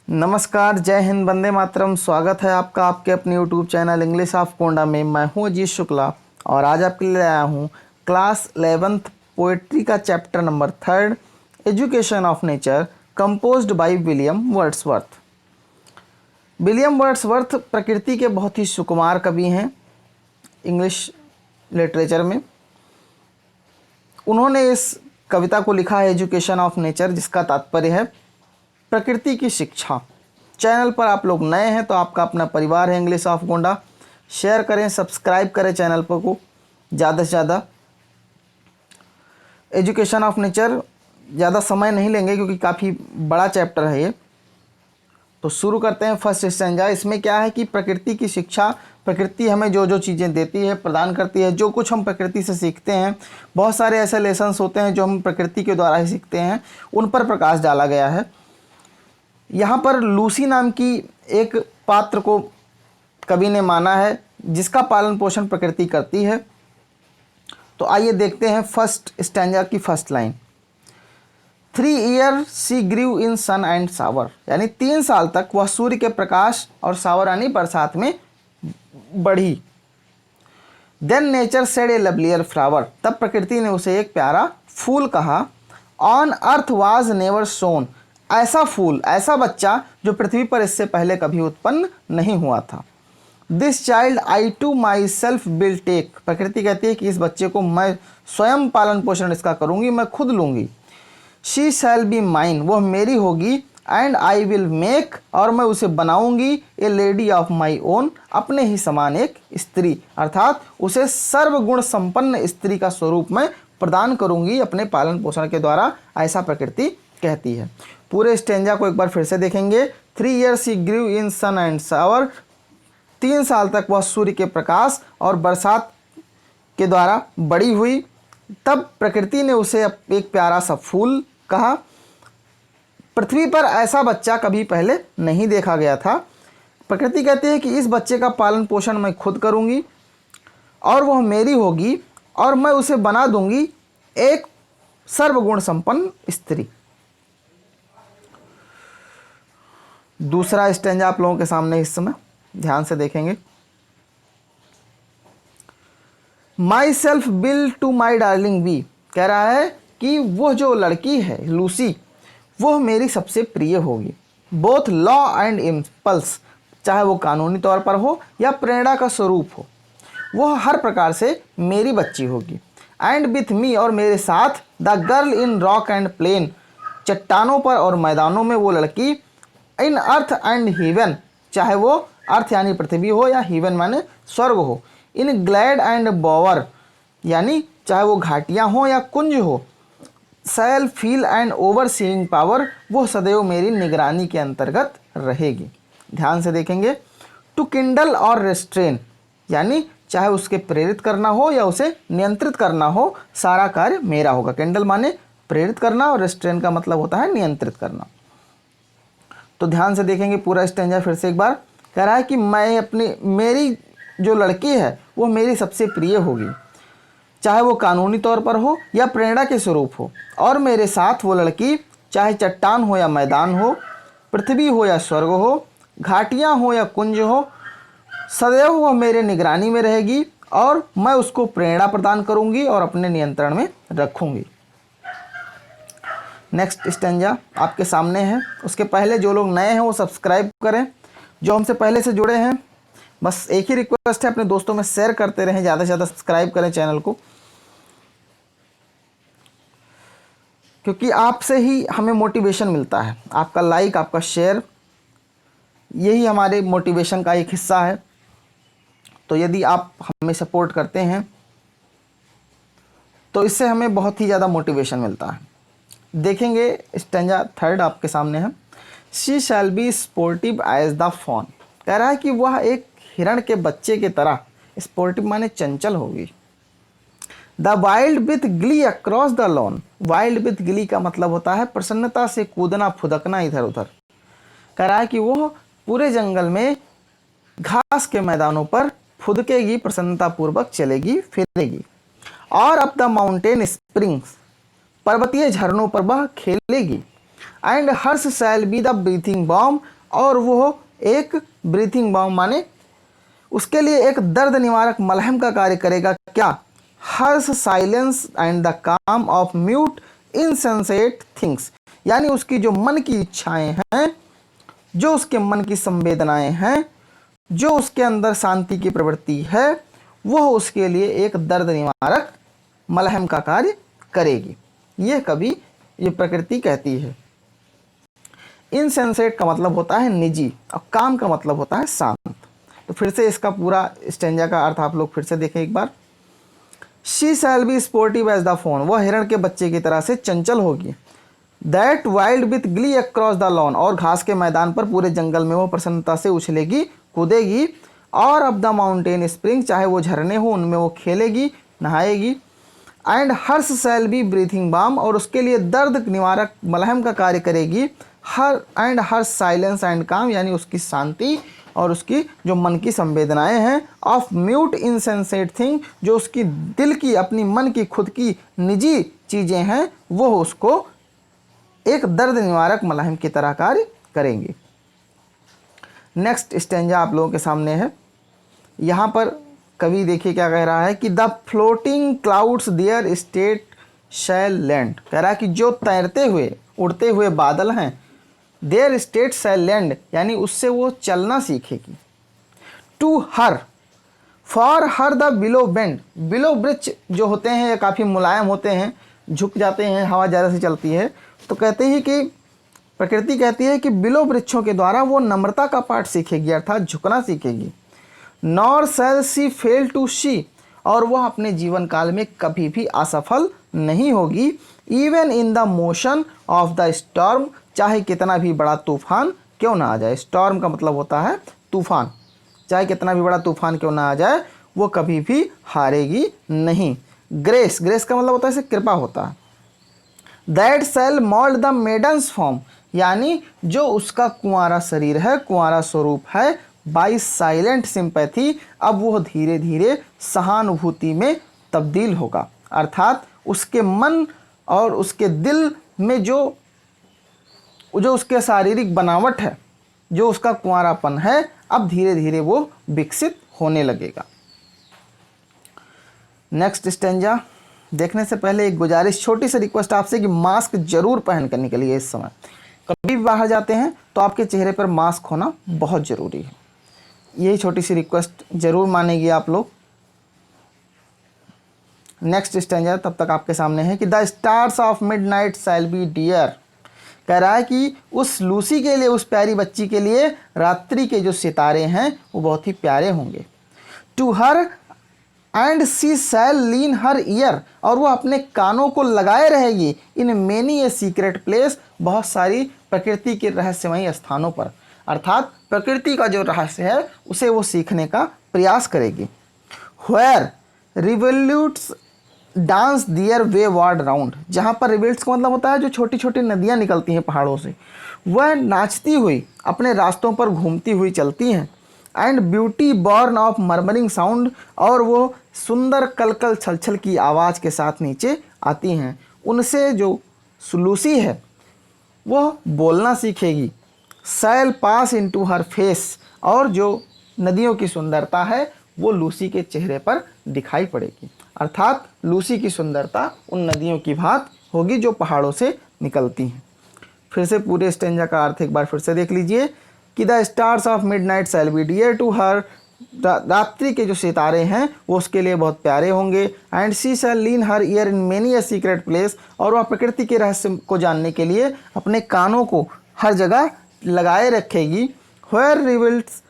नमस्कार, जय हिंद, वंदे मातरम। स्वागत है आपका आपके अपने यूट्यूब चैनल इंग्लिश ऑफ कोंडा में। मैं हूं अजीत शुक्ला और आज आपके लिए आया हूं क्लास 11th पोएट्री का chapter number 3 education of nature composed by William Wordsworth. William Wordsworth प्रकृति के बहुत ही सुकुमार कवि हैं इंग्लिश लिटरेचर में। उन्होंने इस कविता को लिखा है एजुकेशन ऑफ नेचर, जिसका तात्पर्य है प्रकृति की शिक्षा। चैनल पर आप लोग नए हैं तो आपका अपना परिवार है इंग्लिश ऑफ गोंडा। शेयर करें, सब्सक्राइब करें चैनल पर को ज़्यादा से ज़्यादा। एजुकेशन ऑफ नेचर ज़्यादा समय नहीं लेंगे क्योंकि काफ़ी बड़ा चैप्टर है ये। तो शुरू करते हैं फर्स्ट स्टैंजा। इसमें क्या है कि प्रकृति की शिक्षा, प्रकृति हमें जो जो चीज़ें देती है, प्रदान करती है, जो कुछ हम प्रकृति से सीखते हैं, बहुत सारे ऐसे लेसन्स होते हैं जो हम प्रकृति के द्वारा ही सीखते हैं, उन पर प्रकाश डाला गया है। यहाँ पर लूसी नाम की एक पात्र को कवि ने माना है जिसका पालन पोषण प्रकृति करती है। तो आइए देखते हैं फर्स्ट स्टैंजा की first line. 3 years she grew in sun and shower, यानी 3 साल तक वह सूर्य के प्रकाश और सावर यानी बरसात में बढ़ी। देन नेचर सेड ए लवलियर फ्लावर, तब प्रकृति ने उसे एक प्यारा फूल कहा। ऑन अर्थ वाज नेवर सोन, ऐसा फूल, ऐसा बच्चा जो पृथ्वी पर इससे पहले कभी उत्पन्न नहीं हुआ था। This child I to myself will take, प्रकृति कहती है कि इस बच्चे को मैं स्वयं पालन पोषण इसका करूंगी, मैं खुद लूंगी। शी शैल बी माइन, वह मेरी होगी। एंड आई विल मेक, और मैं उसे बनाऊंगी। ए लेडी ऑफ माई ओन, अपने ही समान एक स्त्री, अर्थात उसे सर्वगुण संपन्न स्त्री का स्वरूप मैं प्रदान करूंगी अपने पालन पोषण के द्वारा, ऐसा प्रकृति कहती है। पूरे स्टेंजा को एक बार फिर से देखेंगे। 3 years she grew in sun and shower, 3 साल तक वह सूर्य के प्रकाश और बरसात के द्वारा बड़ी हुई। तब प्रकृति ने उसे एक प्यारा सा फूल कहा। पृथ्वी पर ऐसा बच्चा कभी पहले नहीं देखा गया था। प्रकृति कहती है कि इस बच्चे का पालन पोषण मैं खुद करूंगी और वह मेरी होगी और मैं उसे बना दूंगी एक सर्वगुण संपन्न स्त्री। दूसरा स्टेंजा आप लोगों के सामने इस समय ध्यान से देखेंगे। Myself will to my darling be, कह रहा है कि वह जो लड़की है लूसी, वह मेरी सबसे प्रिय होगी। बोथ लॉ एंड इम्पल्स, चाहे वो कानूनी तौर पर हो या प्रेरणा का स्वरूप हो, वह हर प्रकार से मेरी बच्ची होगी। एंड विथ मी, और मेरे साथ। The girl in rock and plain, चट्टानों पर और मैदानों में वो लड़की। इन अर्थ एंड हेवन, चाहे वो अर्थ यानी पृथ्वी हो या हेवन माने स्वर्ग हो। इन ग्लैड एंड बॉवर, यानी चाहे वो घाटियाँ हो या कुंज हो। Shall feel and overseeing power, वो सदैव मेरी निगरानी के अंतर्गत रहेगी। ध्यान से देखेंगे। टू किंडल और रेस्ट्रेन, यानी चाहे उसके प्रेरित करना हो या उसे नियंत्रित करना हो, सारा कार्य मेरा होगा। किंडल माने प्रेरित करना और रेस्ट्रेन का मतलब होता है नियंत्रित करना। तो ध्यान से देखेंगे पूरा स्टेंजा फिर से एक बार। कह रहा है कि मेरी जो लड़की है वो मेरी सबसे प्रिय होगी, चाहे वो कानूनी तौर पर हो या प्रेरणा के स्वरूप हो। और मेरे साथ वो लड़की, चाहे चट्टान हो या मैदान हो, पृथ्वी हो या स्वर्ग हो, घाटियाँ हो या कुंज हो, सदैव वह मेरे निगरानी में रहेगी और मैं उसको प्रेरणा प्रदान करूंगी और अपने नियंत्रण में रखूंगी। नेक्स्ट स्टेंजा आपके सामने है। उसके पहले जो लोग नए हैं वो सब्सक्राइब करें, जो हमसे पहले से जुड़े हैं बस एक ही रिक्वेस्ट है, अपने दोस्तों में शेयर करते रहें, ज़्यादा से ज़्यादा सब्सक्राइब करें चैनल को, क्योंकि आपसे ही हमें मोटिवेशन मिलता है। आपका लाइक, आपका शेयर, यही हमारे मोटिवेशन का एक हिस्सा है। तो यदि आप हमें सपोर्ट करते हैं तो इससे हमें बहुत ही ज़्यादा मोटिवेशन मिलता है। देखेंगे स्टेंजा 3 आपके सामने है। She shall be sportive as the fawn, कह रहा है कि वह एक हिरण के बच्चे की तरह, स्पोर्टिव माने चंचल होगी। The wild with glee across the lawn, wild with Glee का मतलब होता है प्रसन्नता से कूदना फुदकना इधर उधर। कह रहा है कि वह पूरे जंगल में घास के मैदानों पर फुदकेगी, प्रसन्नतापूर्वक चलेगी फिरेगी। और अप द माउंटेन स्प्रिंग्स, पर्वतीय झरनों पर वह खेलेगी। And hers shall be the breathing bomb, और वो एक ब्रीथिंग बॉम्ब माने उसके लिए एक दर्द निवारक मलहम का कार्य करेगा। क्या? हर्ष साइलेंस एंड द काम ऑफ म्यूट इनसेंसेट थिंग्स, यानी उसकी जो मन की इच्छाएं हैं, जो उसके मन की संवेदनाएं हैं, जो उसके अंदर शांति की प्रवृत्ति है, वह उसके लिए एक दर्द निवारक मलहम का कार्य करेगी। यह कवि, ये प्रकृति कहती है। इनसेंसेट का मतलब होता है निजी, और काम का मतलब होता है शांत। तो फिर से इसका पूरा स्टेंजा का अर्थ आप लोग फिर से देखें एक बार। She shall be sportive as the fawn, वह हिरण के बच्चे की तरह से चंचल होगी। That wild with glee across the lawn, और घास के मैदान पर पूरे जंगल में वो प्रसन्नता से उछलेगी कूदेगी। और अब द माउंटेन स्प्रिंग, चाहे वो झरने हो उनमें वो खेलेगी नहाएगी। And hers shall be breathing balm, और उसके लिए दर्द निवारक मलहम का कार्य करेगी। एंड हर साइलेंस एंड काम, यानी उसकी शांति और उसकी जो मन की संवेदनाएं हैं। ऑफ म्यूट इनसेंसेट थिंग, जो उसकी दिल की अपनी मन की खुद की निजी चीज़ें हैं, वो उसको एक दर्द निवारक मलहम की तरह कार्य करेंगे। नेक्स्ट स्टेंजा आप लोगों के सामने है। यहाँ पर कवि देखिए क्या कह रहा है कि the floating clouds there state shall land, कह रहा है कि जो तैरते हुए उड़ते हुए बादल हैं, देयर स्टेट शैल लैंड, यानी उससे वो चलना सीखेगी। To her, for her the willow bend, willow वृक्ष जो होते हैं ये काफ़ी मुलायम होते हैं, झुक जाते हैं, हवा ज़्यादा से चलती है। तो कहते हैं कि प्रकृति कहती है कि बिलो वृक्षों के द्वारा वो नम्रता का पाठ सीखेगी, अर्थात झुकना सीखेगी। Nor shall see fail to she, और वह अपने जीवन काल में कभी भी असफल नहीं होगी। Even in the motion of the storm, चाहे कितना भी बड़ा तूफान क्यों ना आ जाए। स्टॉर्म का मतलब होता है तूफान, चाहे कितना भी बड़ा तूफान क्यों ना आ जाए, वो कभी भी हारेगी नहीं। ग्रेस, ग्रेस का मतलब होता है इसे कृपा होता है। That shell mould the maidens form, यानी जो उसका कुंवारा शरीर है, कुंवारा स्वरूप है। बाई साइलेंट सिंपैथी, अब वो धीरे धीरे सहानुभूति में तब्दील होगा, अर्थात उसके मन और उसके दिल में जो उसके शारीरिक बनावट है, जो उसका कुंवारापन है, अब धीरे धीरे वो विकसित होने लगेगा। नेक्स्ट स्टेंजा देखने से पहले एक गुजारिश, छोटी सी रिक्वेस्ट आपसे कि मास्क जरूर पहन कर निकलिए। इस समय कभी भी बाहर जाते हैं तो आपके चेहरे पर मास्क होना बहुत ज़रूरी है। यही छोटी सी रिक्वेस्ट जरूर मानेगी आप लोग। नेक्स्ट स्टेंजा तब तक आपके सामने है कि the stars of midnight shall be dear, कह रहा है कि उस लूसी के लिए, उस प्यारी बच्ची के लिए रात्रि के जो सितारे हैं वो बहुत ही प्यारे होंगे। To her and she shall lean her ear, और वो अपने कानों को लगाए रहेगी। In many a secret place, बहुत सारी प्रकृति के रहस्यमयी स्थानों पर, अर्थात प्रकृति का जो रहस्य है उसे वो सीखने का प्रयास करेगी। Where rivulets dance their wayward round, जहाँ पर रिवल्ट्स का मतलब होता है जो छोटी छोटी नदियाँ निकलती हैं पहाड़ों से, वह नाचती हुई अपने रास्तों पर घूमती हुई चलती हैं। And beauty born of murmuring sound, और वो सुंदर कलकल छलछल की आवाज़ के साथ नीचे आती हैं। उनसे जो लूसी है वह बोलना सीखेगी। शैल पास इनटू हर फेस, और जो नदियों की सुंदरता है वो लूसी के चेहरे पर दिखाई पड़ेगी, अर्थात लूसी की सुंदरता उन नदियों की भांत होगी जो पहाड़ों से निकलती हैं। फिर से पूरे स्टेंजा का अर्थ एक बार फिर से देख लीजिए कि the stars of midnight shall be dear to her, रात्रि के जो सितारे हैं वो उसके लिए बहुत प्यारे होंगे। And she shall lean her ear in many a secret place, और वह प्रकृति के रहस्य को जानने के लिए अपने कानों को हर जगह लगाए रखेगी। Where rivulets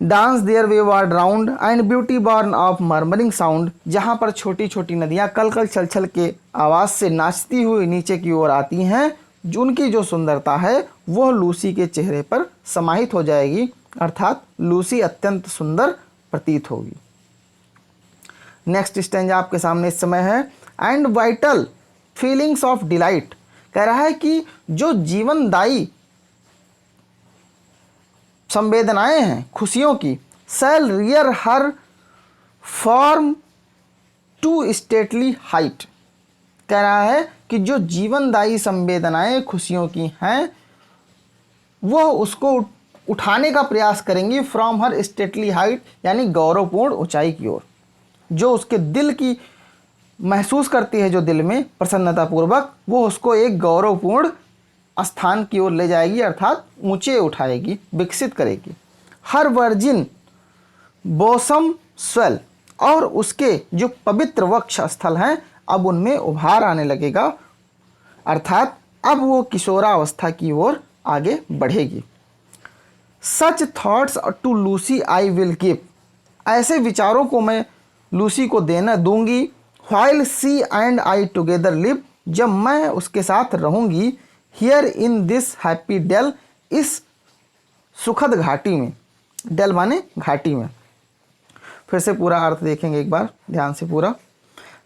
dance there wayward round and beauty born of murmuring sound, जहाँ पर छोटी छोटी नदियाँ कलकल छलछल के आवाज़ से नाचती हुई नीचे की ओर आती हैं। उनकी जो सुंदरता है वह लूसी के चेहरे पर समाहित हो जाएगी, अर्थात लूसी अत्यंत सुंदर प्रतीत होगी। नेक्स्ट स्टेंजा आपके सामने इस समय है। And vital feelings of delight, कह रहा है कि जो जीवनदायी संवेदनाएं हैं खुशियों की, shall rear her form to stately height, कह रहा है कि जो जीवनदायी संवेदनाएं खुशियों की हैं वह उसको उठाने का प्रयास करेंगी फ्रॉम हर स्टेटली हाइट, यानी गौरवपूर्ण ऊंचाई की ओर। जो उसके दिल की महसूस करती है, जो दिल में प्रसन्नतापूर्वक, वो उसको एक गौरवपूर्ण स्थान की ओर ले जाएगी, अर्थात ऊंचे उठाएगी, विकसित करेगी। हर वर्जिन बोसम स्वेल, और उसके जो पवित्र वक्ष स्थल हैं अब उनमें उभार आने लगेगा, अर्थात अब वो किशोरावस्था की ओर आगे बढ़ेगी। Such thoughts to Lucy I will give, ऐसे विचारों को मैं लूसी को देना दूंगी। While she and I together live, जब मैं उसके साथ रहूंगी। Here in this happy dell, इस सुखद घाटी में, डेल माने घाटी में। फिर से पूरा अर्थ देखेंगे एक बार ध्यान से पूरा।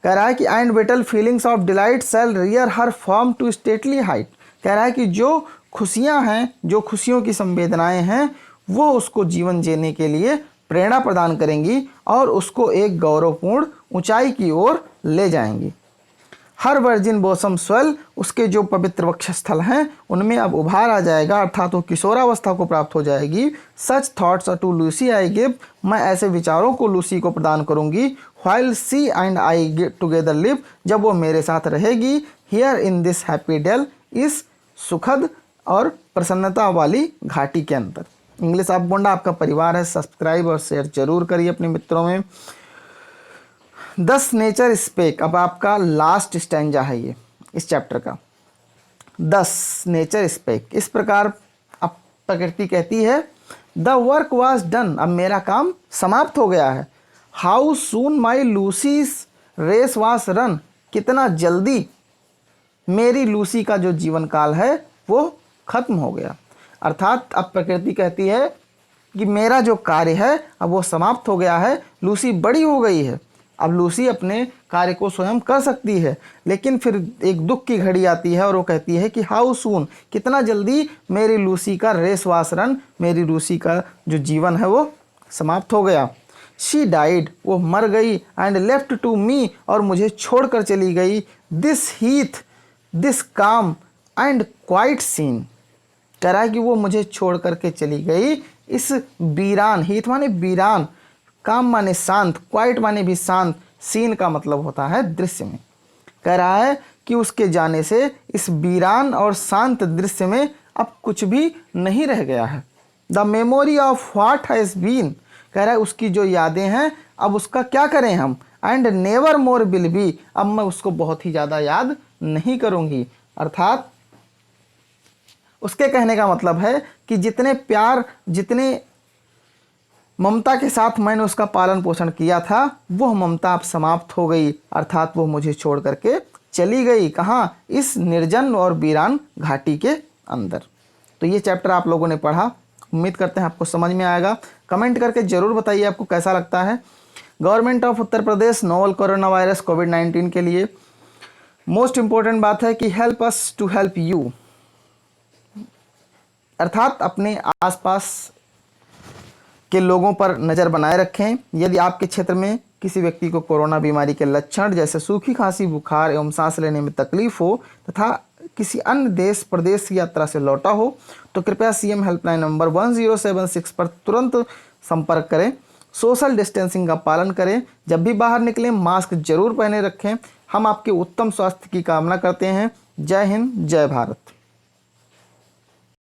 कह रहा है कि and vital feelings of delight shall rear her form to stately height, कह रहा है कि जो खुशियां हैं, जो खुशियों की संवेदनाएं हैं, वो उसको जीवन जीने के लिए प्रेरणा प्रदान करेंगी और उसको एक गौरवपूर्ण ऊंचाई की ओर ले जाएंगी। हर वर्जिन बोसम स्वेल, उसके जो पवित्र वक्षस्थल हैं उनमें अब उभार आ जाएगा, अर्थात वो किशोरावस्था को प्राप्त हो जाएगी। Such thoughts to Lucy I give, मैं ऐसे विचारों को लूसी को प्रदान करूंगी। While she and I together live, जब वो मेरे साथ रहेगी। Here in this happy dell, इस सुखद और प्रसन्नता वाली घाटी के अंदर। इंग्लिश आप बोंडा आपका परिवार है, सब्सक्राइब और शेयर जरूर करिए अपने मित्रों में। दस नेचर स्पेक, अब आपका लास्ट स्टैंजा है ये इस चैप्टर का। दस नेचर स्पेक, इस प्रकार अब प्रकृति कहती है, द वर्क वॉज डन, अब मेरा काम समाप्त हो गया है। How soon my Lucy's race was run, कितना जल्दी मेरी लूसी का जो जीवन काल है वो खत्म हो गया। अर्थात अब प्रकृति कहती है कि मेरा जो कार्य है अब वो समाप्त हो गया है, लूसी बड़ी हो गई है, अब लूसी अपने कार्य को स्वयं कर सकती है। लेकिन फिर एक दुख की घड़ी आती है और वो कहती है कि हाउ सून, कितना जल्दी मेरी लूसी का रेस वास रन, मेरी लूसी का जो जीवन है वो समाप्त हो गया। शी डाइड, वो मर गई। एंड लेफ्ट टू मी, और मुझे छोड़कर चली गई। दिस हीथ, दिस काम एंड क्वाइट सीन, कह रहा है कि वो मुझे छोड़ करके चली गई इस वीरान, हीथ माने वीरान, काम माने शांत, क्वाइट माने भी शांत, सीन का मतलब होता है दृश्य में। कह रहा है कि उसके जाने से इस वीरान और शांत दृश्य में अब कुछ भी नहीं रह गया है। The memory of what has been, कह रहा है उसकी जो यादें हैं अब उसका क्या करें हम। And never more will be, अब मैं उसको बहुत ही ज़्यादा याद नहीं करूँगी। अर्थात उसके कहने का मतलब है कि जितने प्यार, जितने ममता के साथ मैंने उसका पालन पोषण किया था, वह ममता अब समाप्त हो गई, अर्थात वो मुझे छोड़ करके चली गई। कहाँ? इस निर्जन और वीरान घाटी के अंदर। तो ये चैप्टर आप लोगों ने पढ़ा, उम्मीद करते हैं आपको समझ में आएगा। कमेंट करके ज़रूर बताइए आपको कैसा लगता है। Government of Uttar Pradesh novel corona virus कोविड-19 के लिए मोस्ट इम्पोर्टेंट बात है कि help us to help you, अर्थात अपने आसपास के लोगों पर नज़र बनाए रखें। यदि आपके क्षेत्र में किसी व्यक्ति को कोरोना बीमारी के लक्षण जैसे सूखी खांसी, बुखार एवं सांस लेने में तकलीफ हो तथा किसी अन्य देश प्रदेश की यात्रा से लौटा हो तो कृपया सीएम हेल्पलाइन नंबर 1076 पर तुरंत संपर्क करें। सोशल डिस्टेंसिंग का पालन करें। जब भी बाहर निकलें मास्क जरूर पहने रखें। हम आपके उत्तम स्वास्थ्य की कामना करते हैं। जय हिंद, जय भारत।